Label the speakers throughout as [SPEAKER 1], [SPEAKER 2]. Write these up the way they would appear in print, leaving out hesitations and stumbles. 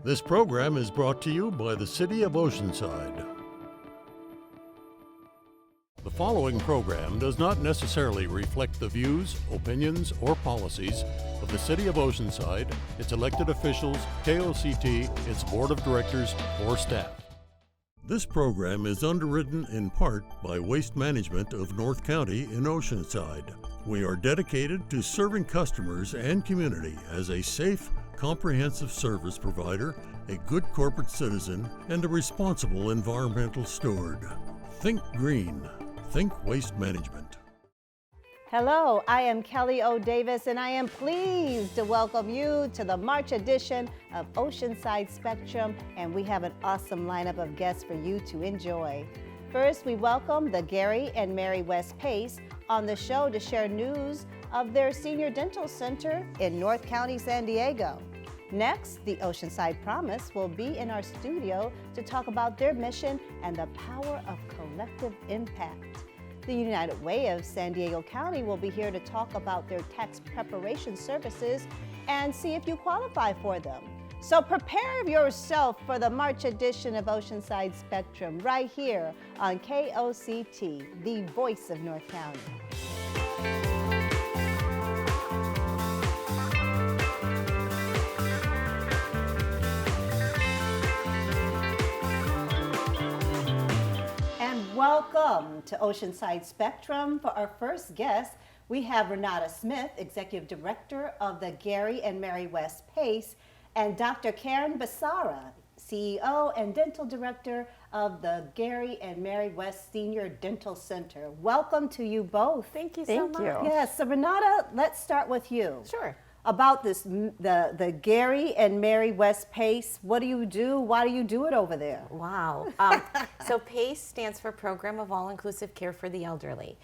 [SPEAKER 1] This program is brought to you by the City of Oceanside. The following program does not necessarily reflect the views, opinions, or policies of the City of Oceanside, its elected officials, KOCT, its board of directors, or staff. This program is underwritten in part by Waste Management of North County in Oceanside. We are dedicated to serving customers and community as a safe, comprehensive service provider, a good corporate citizen, and a responsible environmental steward. Think green. Think Waste Management.
[SPEAKER 2] Hello, I am Kelly O. Davis, and I am pleased to welcome you to the March edition of Oceanside Spectrum, and we have an awesome lineup of guests for you to enjoy. First, we welcome the Gary and Mary West Pace on the show to share news of their senior dental center in North County, San Diego. Next, the Oceanside Promise will be in our studio to talk about their mission and the power of collective impact. The United Way of San Diego County will be here to talk about their tax preparation services and see if you qualify for them. So prepare yourself for the March edition of Oceanside Spectrum right here on KOCT, the voice of North County. Welcome to Oceanside Spectrum. For our first guest, we have Renata Smith, Executive Director of the Gary and Mary West Pace, and Dr. Karen Becerra, CEO and Dental Director of the Gary and Mary West Senior Dental Center. Welcome to you both.
[SPEAKER 3] Thank you so much.
[SPEAKER 2] Yes, so Renata, let's start with you.
[SPEAKER 3] Sure.
[SPEAKER 2] About this, the Gary and Mary West Pace. What do you do? Why do you do it over there?
[SPEAKER 3] Wow. So PACE stands for Program of All-Inclusive Care for the Elderly.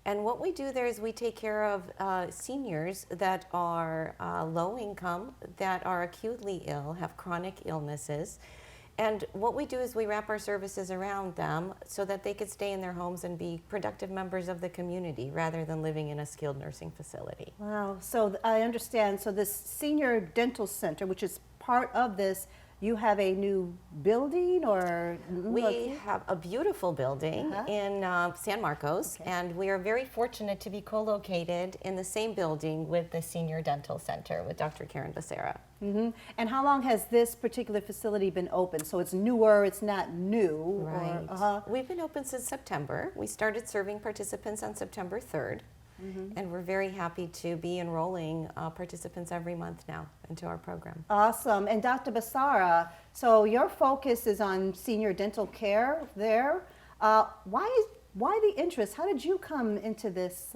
[SPEAKER 3] And what we do there is we take care of seniors that are low income, that are acutely ill, have chronic illnesses. And what we do is we wrap our services around them so that they could stay in their homes and be productive members of the community rather than living in a skilled nursing facility.
[SPEAKER 2] Wow, so I understand. So this senior dental center, which is part of this, you have a new building or?
[SPEAKER 3] We have a beautiful building in San Marcos, and we are very fortunate to be co-located in the same building with the Senior Dental Center with Dr. Karen Becerra.
[SPEAKER 2] Mm-hmm. And how long has this particular facility been open? So it's newer, it's not new?
[SPEAKER 3] Right.
[SPEAKER 2] Or,
[SPEAKER 3] We've been open since September. We started serving participants on September 3rd. Mm-hmm. And we're very happy to be enrolling participants every month now into our program.
[SPEAKER 2] Awesome. And Dr. Becerra, so your focus is on senior dental care there. Why the interest? How did you come into this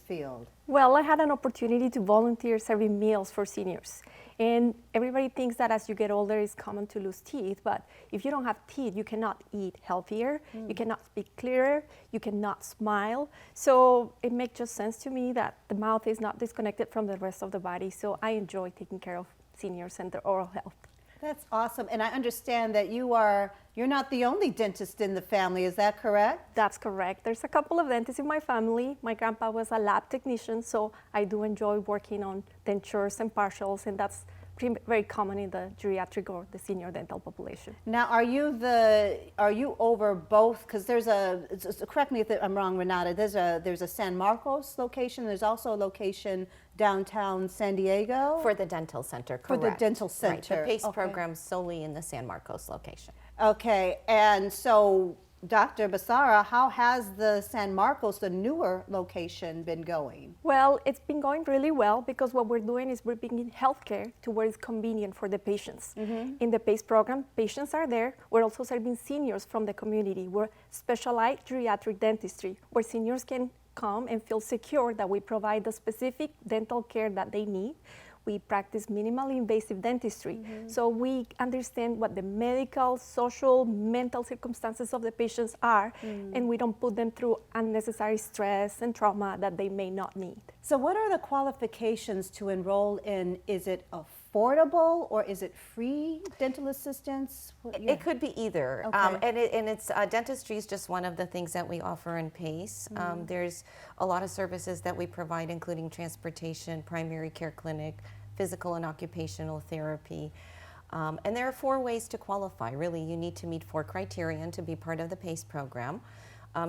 [SPEAKER 2] field?
[SPEAKER 4] Well, I had an opportunity to volunteer serving meals for seniors. And everybody thinks that as you get older, it's common to lose teeth. But if you don't have teeth, you cannot eat healthier, you cannot speak clearer, you cannot smile. So it makes just sense to me that the mouth is not disconnected from the rest of the body. So I enjoy taking care of seniors and their oral health.
[SPEAKER 2] That's awesome. And I understand that you're not the only dentist in the family, is that correct?
[SPEAKER 4] That's correct. There's a couple of dentists in my family. My grandpa was a lab technician, so I do enjoy working on dentures and partials, and that's very common in the geriatric or the senior dental population.
[SPEAKER 2] Now, are you over both? Because correct me if I'm wrong, Renata, there's a San Marcos location, there's also a location downtown San Diego?
[SPEAKER 3] For the dental center, correct.
[SPEAKER 2] For the dental center.
[SPEAKER 3] Right. The PACE program solely in the San Marcos location.
[SPEAKER 2] Okay, and so Dr. Becerra, how has the San Marcos, the newer location, been going?
[SPEAKER 4] Well, it's been going really well because what we're doing is we're bringing healthcare to where it's convenient for the patients. Mm-hmm. In the PACE program, patients are there. We're also serving seniors from the community. We're specialized geriatric dentistry where seniors can come and feel secure that we provide the specific dental care that they need. We practice minimally invasive dentistry. Mm-hmm. So we understand what the medical, social, mental circumstances of the patients are, and we don't put them through unnecessary stress and trauma that they may not need.
[SPEAKER 2] So what are the qualifications to enroll in? Is it affordable or is it free dental assistance?
[SPEAKER 3] It could be either.
[SPEAKER 2] Okay.
[SPEAKER 3] And it's dentistry is just one of the things that we offer in PACE. There's a lot of services that we provide, including transportation, primary care clinic, physical and occupational therapy. And there are 4 ways to qualify. Really, you need to meet 4 criteria to be part of the PACE program.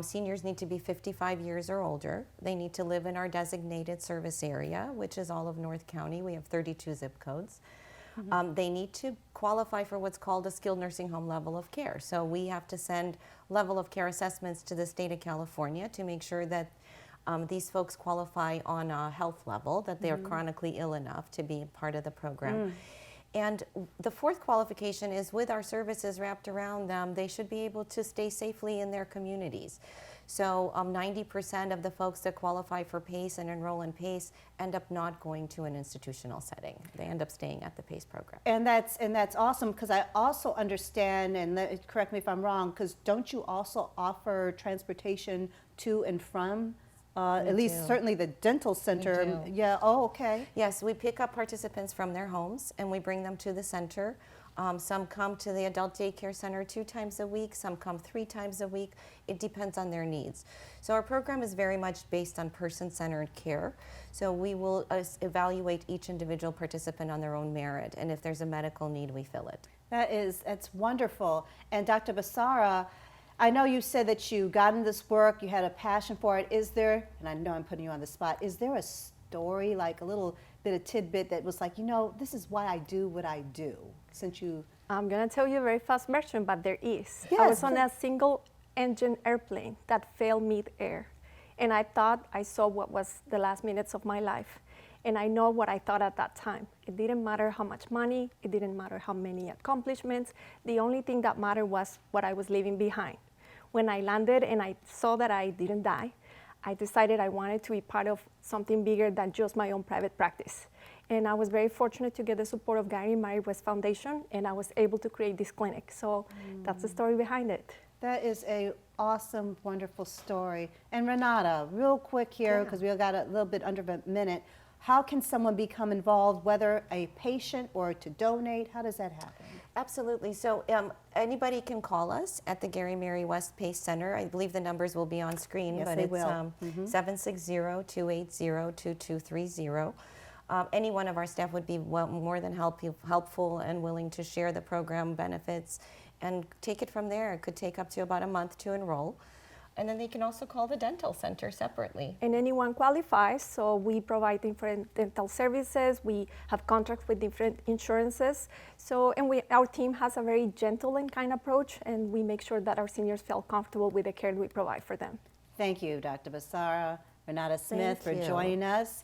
[SPEAKER 3] Seniors need to be 55 years or older. They need to live in our designated service area, which is all of North County. We have 32 zip codes. They need to qualify for what's called a skilled nursing home level of care. So we have to send level of care assessments to the state of California to make sure that these folks qualify on a health level, that they're chronically ill enough to be part of the program. And the 4th qualification is, with our services wrapped around them, they should be able to stay safely in their communities. So 90% of the folks that qualify for PACE and enroll in PACE end up not going to an institutional setting. They end up staying at the PACE program.
[SPEAKER 2] And that's awesome, because I also understand, and correct me if I'm wrong, because don't you also offer transportation to and from? At least certainly the dental center. Yeah, oh, okay.
[SPEAKER 3] Yes, we pick up participants from their homes and we bring them to the center. Some come to the adult daycare center 2 times a week, some come 3 times a week. It depends on their needs. So our program is very much based on person-centered care. So we will evaluate each individual participant on their own merit, and if there's a medical need, we fill it.
[SPEAKER 2] That's wonderful. And Dr. Basara, I know you said that you got into this work, you had a passion for it. Is there, and I know I'm putting you on the spot, is there a story, like a little bit of tidbit that was like, you know, this is why I do what I do, since you...
[SPEAKER 4] I'm going to tell you a very fast version, but there is.
[SPEAKER 2] Yes.
[SPEAKER 4] I was on a single engine airplane that failed mid-air, and I thought I saw what was the last minutes of my life. And I know what I thought at that time. It didn't matter how much money, it didn't matter how many accomplishments. The only thing that mattered was what I was leaving behind. When I landed and I saw that I didn't die, I decided I wanted to be part of something bigger than just my own private practice. And I was very fortunate to get the support of Gary and Mary West Foundation, and I was able to create this clinic. So that's the story behind it.
[SPEAKER 2] That is a awesome, wonderful story. And Renata, real quick here, because we've got a little bit under a minute. How can someone become involved, whether a patient or to donate? How does that happen?
[SPEAKER 3] Absolutely. So anybody can call us at the Gary Mary West PACE Center. I believe the numbers will be on screen,
[SPEAKER 2] Yes,
[SPEAKER 3] but
[SPEAKER 2] they
[SPEAKER 3] it's
[SPEAKER 2] will.
[SPEAKER 3] 760-280-2230. Any one of our staff would be more than helpful and willing to share the program benefits and take it from there. It could take up to about a month to enroll. And then they can also call the dental center separately.
[SPEAKER 4] And anyone qualifies, so we provide different dental services. We have contracts with different insurances. So, and our team has a very gentle and kind approach, and we make sure that our seniors feel comfortable with the care we provide for them.
[SPEAKER 2] Thank you, Dr. Basara, Renata Smith,
[SPEAKER 3] Thank
[SPEAKER 2] for
[SPEAKER 3] you.
[SPEAKER 2] joining us.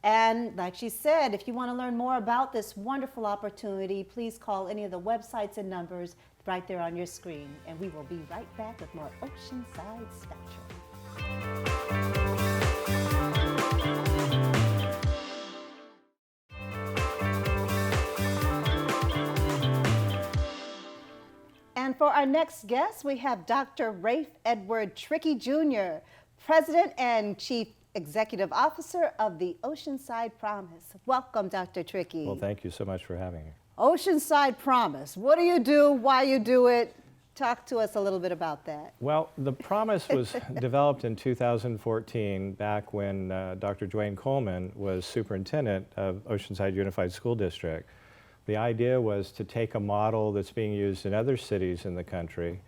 [SPEAKER 2] And like she said, if you want to learn more about this wonderful opportunity, please call any of the websites and numbers right there on your screen. And we will be right back with more Oceanside Spectrum. And for our next guest, we have Dr. Rafe Edward Trickey Jr., President and Chief Executive Officer of the Oceanside Promise. Welcome, Dr. Trickey.
[SPEAKER 5] Well, thank you so much for having me.
[SPEAKER 2] Oceanside Promise. What do you do? Why you do it? Talk to us a little bit about that.
[SPEAKER 5] Well, the Promise was developed in 2014, back when Dr. Dwayne Coleman was superintendent of Oceanside Unified School District. The idea was to take a model that's being used in other cities in the country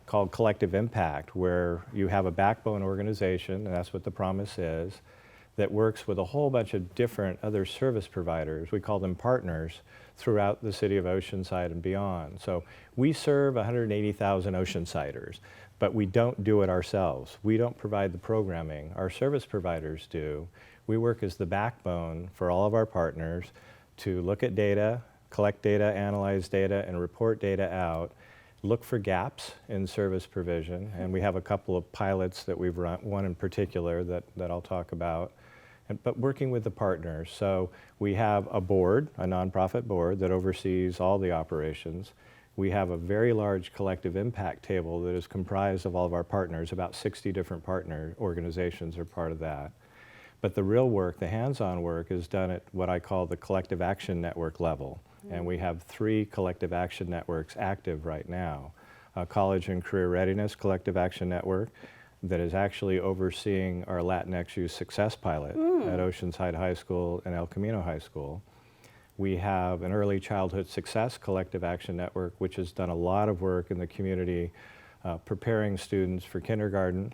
[SPEAKER 5] called collective impact, where you have a backbone organization, and that's what the Promise is, that works with a whole bunch of different other service providers. We call them partners throughout the city of Oceanside and beyond. So we serve 180,000 Oceansiders, but we don't do it ourselves. We don't provide the programming. Our service providers do. We work as the backbone for all of our partners to look at data, collect data, analyze data, and report data out. Look for gaps in service provision, and we have a couple of pilots that we've run, one in particular that I'll talk about, but working with the partners. So we have a board, a nonprofit board that oversees all the operations. We have a very large collective impact table that is comprised of all of our partners. About 60 different partner organizations are part of that. But the real work, the hands-on work, is done at what I call the collective action network level. And we have 3 collective action networks active right now. A College and Career Readiness Collective Action Network that is actually overseeing our Latinx Youth Success Pilot at Oceanside High School and El Camino High School. We have an early childhood success collective action network, which has done a lot of work in the community, preparing students for kindergarten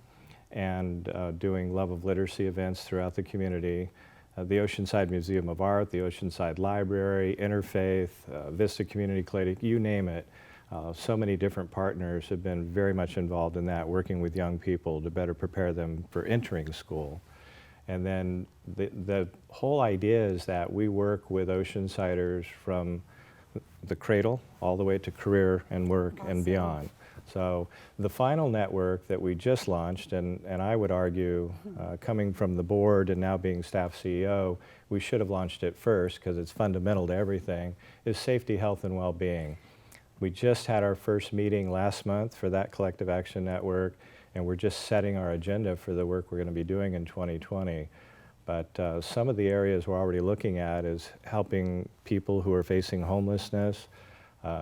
[SPEAKER 5] and doing love of literacy events throughout the community. The Oceanside Museum of Art, the Oceanside Library, Interfaith, Vista Community Clinic, you name it. So many different partners have been very much involved in that, working with young people to better prepare them for entering school. And then the whole idea is that we work with Oceansiders from the cradle all the way to career and work and beyond. So the final network that we just launched, and I would argue, coming from the board and now being staff CEO, we should have launched it first because it's fundamental to everything, is safety, health, and well-being. We just had our first meeting last month for that collective action network, and we're just setting our agenda for the work we're going to be doing in 2020. But some of the areas we're already looking at is helping people who are facing homelessness,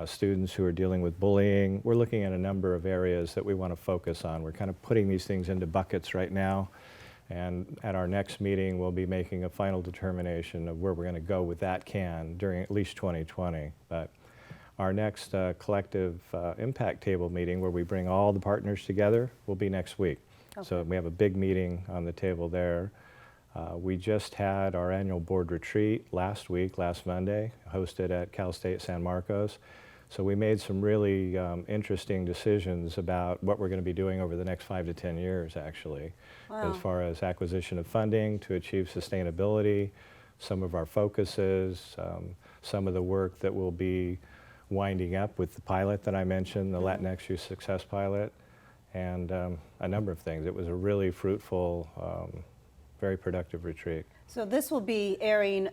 [SPEAKER 5] students who are dealing with bullying. We're looking at a number of areas that we want to focus on. We're kind of putting these things into buckets right now, and at our next meeting we'll be making a final determination of where we're going to go with that can during at least 2020. But our next collective impact table meeting, where we bring all the partners together, will be next week. Okay. So we have a big meeting on the table there. We just had our annual board retreat last Monday, hosted at Cal State San Marcos. So we made some really interesting decisions about what we're going to be doing over the next 5 to 10 years, actually, as far as acquisition of funding to achieve sustainability, some of our focuses, some of the work that will be winding up with the pilot that I mentioned, the Latinx Youth Success Pilot, and a number of things. It was a really fruitful, very productive retreat.
[SPEAKER 2] So this will be airing,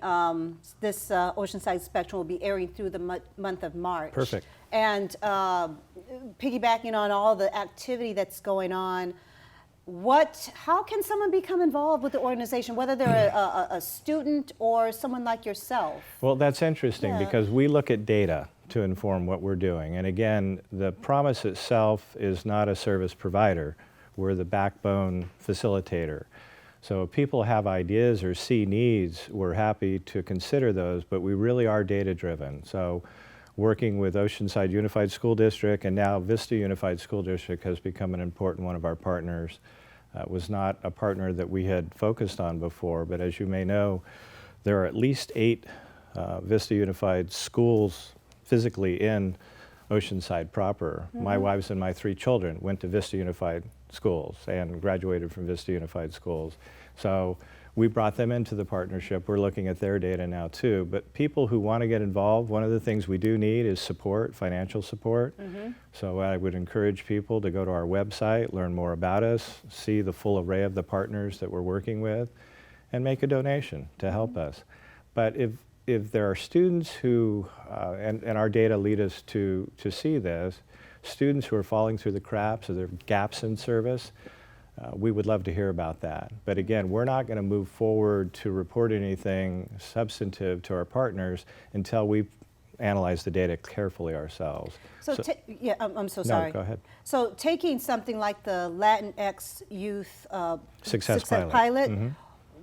[SPEAKER 2] this Oceanside Spectrum will be airing through the month of March.
[SPEAKER 5] Perfect.
[SPEAKER 2] And piggybacking on all the activity that's going on, how can someone become involved with the organization, whether they're a student or someone like yourself?
[SPEAKER 5] Well, that's interesting because we look at data to inform what we're doing. And again, the Promise itself is not a service provider. We're the backbone facilitator. So if people have ideas or see needs, we're happy to consider those, but we really are data-driven. So working with Oceanside Unified School District and now Vista Unified School District has become an important one of our partners. It was not a partner that we had focused on before, but as you may know, there are at least 8 Vista Unified schools physically in Oceanside proper. Mm-hmm. My wives and my 3 children went to Vista Unified schools and graduated from Vista Unified schools. So we brought them into the partnership. We're looking at their data now too. But people who want to get involved, one of the things we do need is support, financial support. Mm-hmm. So I would encourage people to go to our website, learn more about us, see the full array of the partners that we're working with, and make a donation to help us. But if there are students who, and our data lead us to see this, students who are falling through the cracks or there are gaps in service, we would love to hear about that. But again, we're not going to move forward to report anything substantive to our partners until we analyze the data carefully ourselves.
[SPEAKER 2] I'm so sorry.
[SPEAKER 5] No, go ahead.
[SPEAKER 2] So taking something like the Latinx Youth
[SPEAKER 5] Success Pilot. Mm-hmm.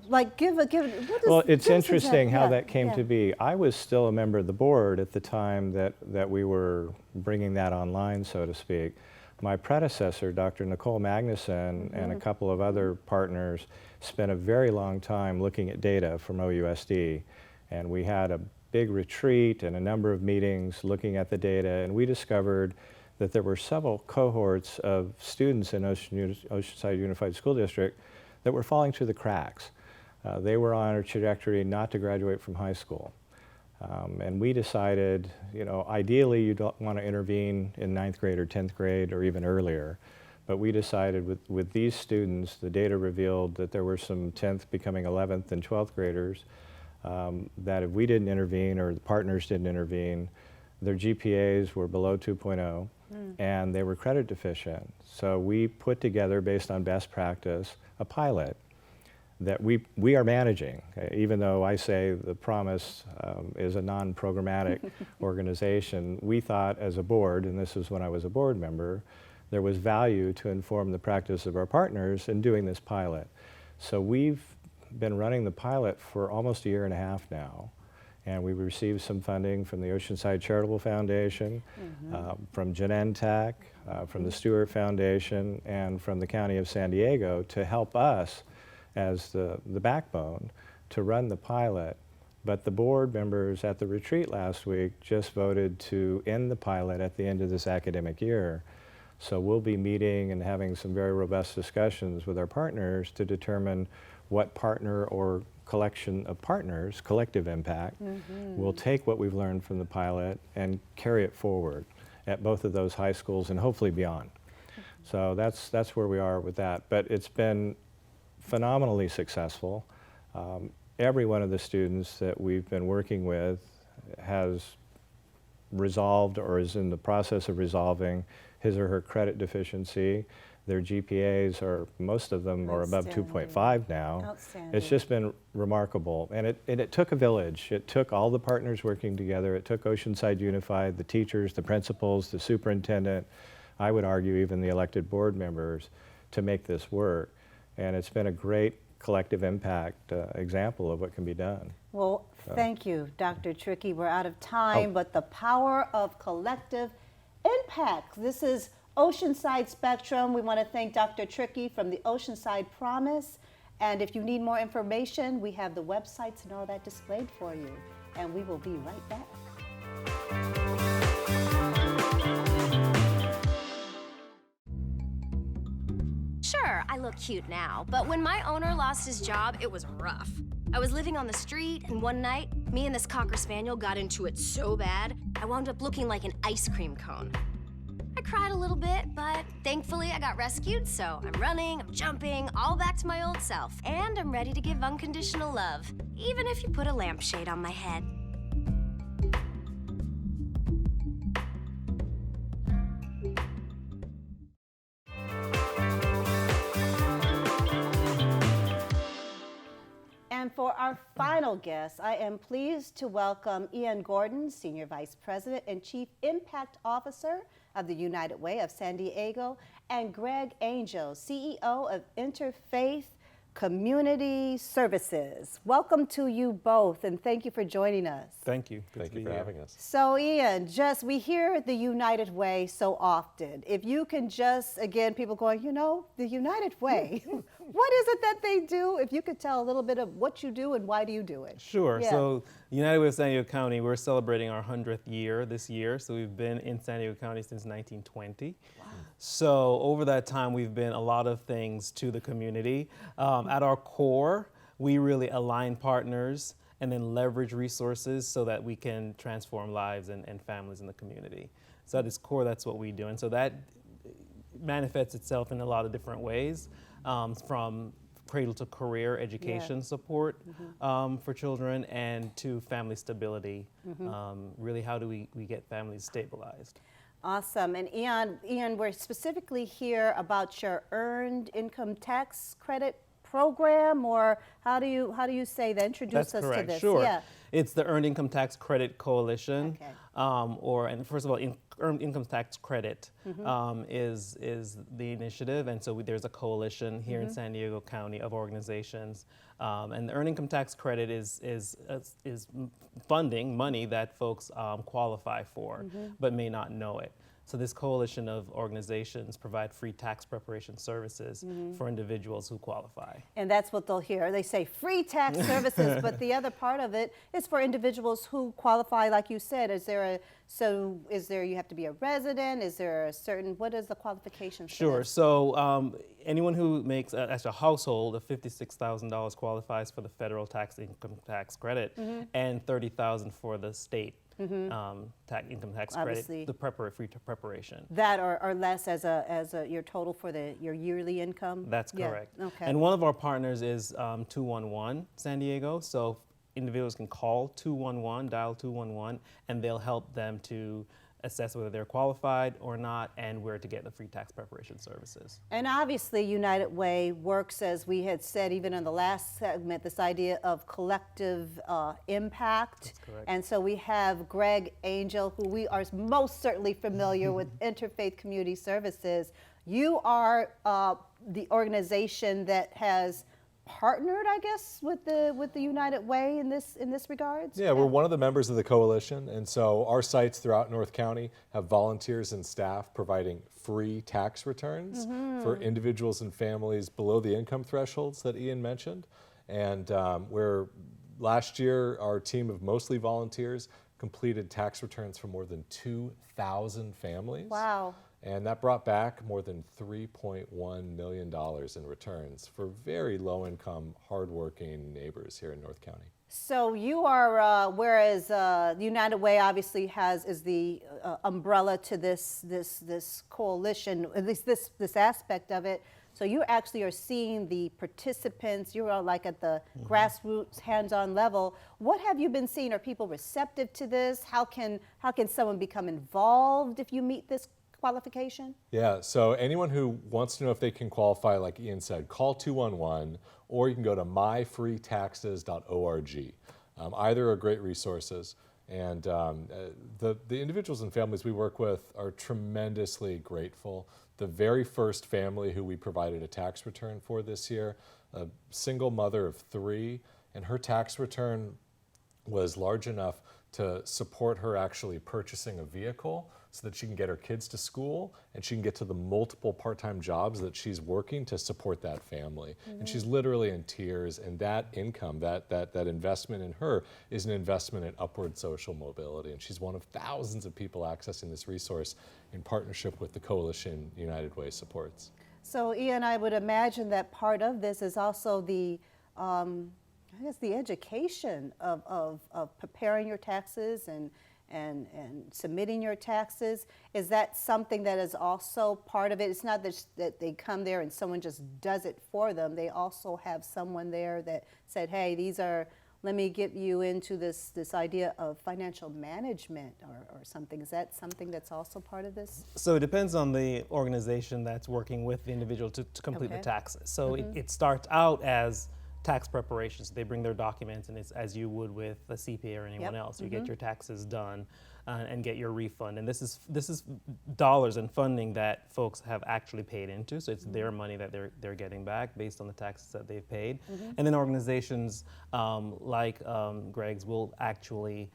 [SPEAKER 2] Like what is,
[SPEAKER 5] well, it's interesting how that came to be. I was still a member of the board at the time that we were bringing that online, so to speak. My predecessor, Dr. Nicole Magnuson, and a couple of other partners spent a very long time looking at data from OUSD. And we had a big retreat and a number of meetings looking at the data, and we discovered that there were several cohorts of students in Oceanside Unified School District that were falling through the cracks. They were on a trajectory not to graduate from high school. And we decided, ideally you don't want to intervene in 9th grade or 10th grade or even earlier. But we decided with these students, the data revealed that there were some 10th becoming 11th and 12th graders that if we didn't intervene or the partners didn't intervene, their GPAs were below 2.0 and they were credit deficient. So we put together, based on best practice, a pilot that we are managing. Even though I say the Promise is a non-programmatic organization, we thought as a board, and this is when I was a board member, there was value to inform the practice of our partners in doing this pilot. So we've been running the pilot for almost a year and a half now, And we received some funding from the Oceanside Charitable Foundation, from Genentech, from the Stewart Foundation, and from the County of San Diego to help us as the backbone to run the pilot. But the board members at the retreat last week just voted to end the pilot at the end of this academic year. So we'll be meeting and having some very robust discussions with our partners to determine what partner or collection of partners, collective impact, will take what we've learned from the pilot and carry it forward at both of those high schools and hopefully beyond. So that's where we are with that. But it's been phenomenally successful. Every one of the students that we've been working with has resolved or is in the process of resolving his or her credit deficiency. Their GPAs are, most of them are above 2.5 now.
[SPEAKER 2] Outstanding.
[SPEAKER 5] It's just been remarkable. And it took a village. It took all the partners working together. It took Oceanside Unified, the teachers, the principals, the superintendent, I would argue even the elected board members, to make this work. And it's been a great collective impact example of what can be done.
[SPEAKER 2] Well, thank you, Dr. Trickey. We're out of time, but the power of collective impact. This is Oceanside Spectrum. We want to thank Dr. Trickey from the Oceanside Promise. And if you need more information, we have the websites and all that displayed for you. And we will be right back.
[SPEAKER 6] Sure, I look cute now, but when my owner lost his job, it was rough. I was living on the street, and one night, me and this Cocker Spaniel got into it so bad, I wound up looking like an ice cream cone. I cried a little bit, but thankfully I got rescued, so I'm running, I'm jumping, all back to my old self, and I'm ready to give unconditional love, even if you put a lampshade on my head.
[SPEAKER 2] And for our final guest, I am pleased to welcome Ian Gordon, Senior Vice President and Chief Impact Officer of the United Way of San Diego, and Greg Angel, CEO of Interfaith Community Services. Welcome to you both, and thank you for joining us.
[SPEAKER 7] Thank you.
[SPEAKER 8] Thank you for having us.
[SPEAKER 2] So Ian, we hear the United Way so often. If you can just, again, people going, the United Way, what is it that they do? If you could tell a little bit of what you do and why do you do it?
[SPEAKER 7] Sure.
[SPEAKER 2] Yeah.
[SPEAKER 7] So United Way of San Diego County, we're celebrating our 100th year this year. So we've been in San Diego County since 1920. Wow. So over that time, we've been a lot of things to the community. At our core, we really align partners and then leverage resources so that we can transform lives and families in the community. So at its core, that's what we do. And so that manifests itself in a lot of different ways, from cradle to career education support for children and to family stability. Really, how do we get families stabilized?
[SPEAKER 2] Awesome. And Ian, we're specifically here about your earned income tax credit program, or how do you say that? Introduce us to this.
[SPEAKER 7] Sure.
[SPEAKER 2] Yeah.
[SPEAKER 7] It's the Earned Income Tax Credit Coalition.
[SPEAKER 2] Okay.
[SPEAKER 7] And first of all, Earned Income Tax Credit is the initiative, and so there's a coalition here in San Diego County of organizations, and the Earned Income Tax Credit is funding money that folks qualify for, but may not know it. So this coalition of organizations provide free tax preparation services for individuals who qualify.
[SPEAKER 2] And that's what they'll hear. They say free tax services, but the other part of it is for individuals who qualify, like you said. Is there you have to be a resident? Is there a certain, what is the qualification for
[SPEAKER 7] Sure.
[SPEAKER 2] this?
[SPEAKER 7] So anyone who makes, as a household, of $56,000 qualifies for the federal income tax credit, and $30,000 for the state income tax
[SPEAKER 2] Obviously.
[SPEAKER 7] credit, the free preparation.
[SPEAKER 2] That or less as your total for your yearly income?
[SPEAKER 7] That's correct.
[SPEAKER 2] Yeah. Okay.
[SPEAKER 7] And one of our partners is 211 San Diego. So individuals can call 211, dial 211, and they'll help them to assess whether they're qualified or not and where to get the free tax preparation services.
[SPEAKER 2] And obviously United Way works, as we had said even in the last segment, this idea of collective impact.
[SPEAKER 7] That's correct.
[SPEAKER 2] And so we have Greg Angel, who we are most certainly familiar with Interfaith Community Services. You are the organization that has partnered, I guess, with the United Way in this regards?
[SPEAKER 8] Yeah, we're one of the members of the coalition, and so our sites throughout North County have volunteers and staff providing free tax returns for individuals and families below the income thresholds that Ian mentioned. And last year, our team of mostly volunteers completed tax returns for more than 2,000 families.
[SPEAKER 2] Wow.
[SPEAKER 8] And that brought back more than $3.1 million in returns for very low-income, hardworking neighbors here in North County.
[SPEAKER 2] So you are, whereas the United Way obviously is the umbrella to this coalition, at least this aspect of it. So you actually are seeing the participants. You are like at the grassroots, hands-on level. What have you been seeing? Are people receptive to this? How can someone become involved if you meet this qualification?
[SPEAKER 8] Yeah, so anyone who wants to know if they can qualify, like Ian said, call 211, or you can go to myfreetaxes.org. Either are great resources. And the individuals and families we work with are tremendously grateful. The very first family who we provided a tax return for this year, a single mother of 3, and her tax return was large enough to support her actually purchasing a vehicle so that she can get her kids to school and she can get to the multiple part-time jobs that she's working to support that family. And she's literally in tears, and that income, that investment in her is an investment in upward social mobility. And she's one of thousands of people accessing this resource in partnership with the coalition United Way supports.
[SPEAKER 2] So Ian, I would imagine that part of this is also the I guess the education of preparing your taxes and submitting your taxes. Is that something that is also part of it? It's not that they come there and someone just does it for them. They also have someone there that said, hey, let me get you into this idea of financial management or something. Is that something that's also part of this?
[SPEAKER 7] So it depends on the organization that's working with the individual to complete the taxes. So it starts out as tax preparations. They bring their documents, and it's as you would with a CPA or anyone else. You get your taxes done and get your refund. And this is dollars and funding that folks have actually paid into. So it's their money that they're getting back based on the taxes that they've paid. And then organizations like Greg's will actually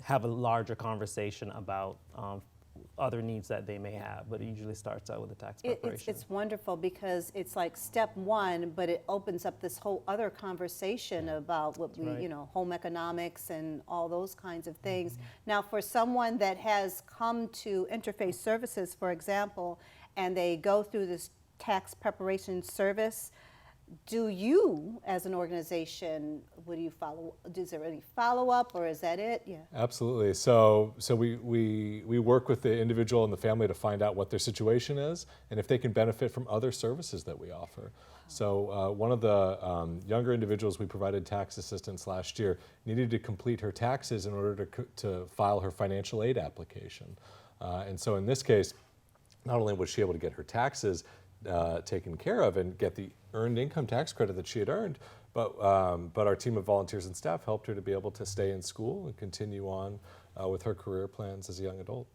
[SPEAKER 7] have a larger conversation about other needs that they may have, but it usually starts out with the tax preparation.
[SPEAKER 2] It's wonderful because it's like step one, but it opens up this whole other conversation about what home economics and all those kinds of things. Now, for someone that has come to Interface Services, for example, and they go through this tax preparation service, do you, as an organization, what do you follow? Is there any follow-up, or is that it? Yeah.
[SPEAKER 8] Absolutely. So we work with the individual and the family to find out what their situation is and if they can benefit from other services that we offer. So one of the younger individuals we provided tax assistance last year needed to complete her taxes in order to file her financial aid application. And so in this case, not only was she able to get her taxes taken care of and get the earned income tax credit that she had earned, but our team of volunteers and staff helped her to be able to stay in school and continue on with her career plans as a young adult.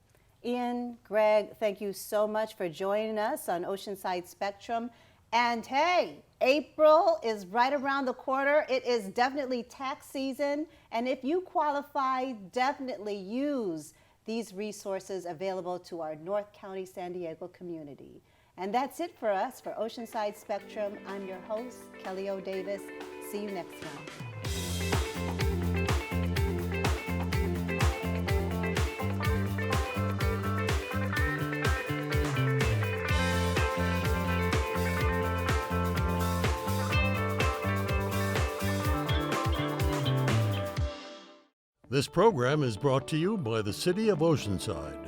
[SPEAKER 2] Ian, Greg, thank you so much for joining us on Oceanside Spectrum. And hey, April is right around the corner. It is definitely tax season. And if you qualify, definitely use these resources available to our North County San Diego community. And that's it for us for Oceanside Spectrum. I'm your host, Kelly O. Davis. See you next time.
[SPEAKER 1] This program is brought to you by the City of Oceanside.